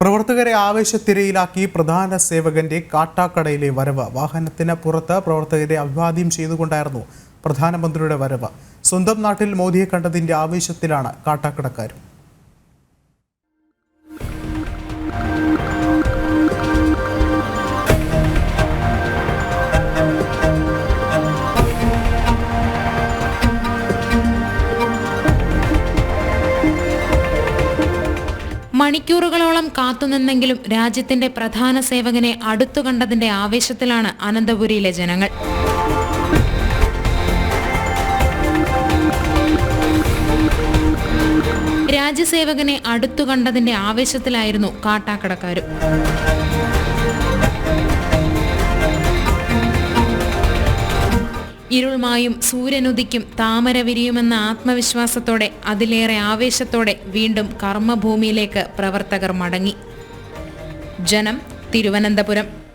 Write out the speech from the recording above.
പ്രവർത്തകരെ ആവേശത്തിരയിലാക്കി പ്രധാന സേവകന്റെ കാട്ടാക്കടയിലെ വരവ്. വാഹനത്തിന് പുറത്ത് പ്രവർത്തകരെ അഭിവാദ്യം ചെയ്തുകൊണ്ടായിരുന്നു പ്രധാനമന്ത്രിയുടെ വരവ്. സ്വന്തം നാട്ടിൽ മോദിയെ കണ്ടതിന്റെ ആവേശത്തിലാണ് കാട്ടാക്കടക്കാർ. മണിക്കൂറുകളോളം കാത്തുനിന്നെങ്കിലും രാജ്യത്തിന്റെ പ്രധാന സേവകനെ അടുത്തു കണ്ടതിന്റെ ആവേശത്തിലാണ് അനന്തപുരിയിലെ ജനങ്ങൾ. രാജ്യസേവകനെ അടുത്തു കണ്ടതിന്റെ ആവേശത്തിലായിരുന്നു കാട്ടാക്കടക്കാരും. ഇരുൾമായും സൂര്യനുദിക്കും താമര വിരിയുമെന്ന ആത്മവിശ്വാസത്തോടെ, അതിലേറെ ആവേശത്തോടെ വീണ്ടും കർമ്മഭൂമിയിലേക്ക് പ്രവർത്തകർ മടങ്ങി. ജനം, തിരുവനന്തപുരം.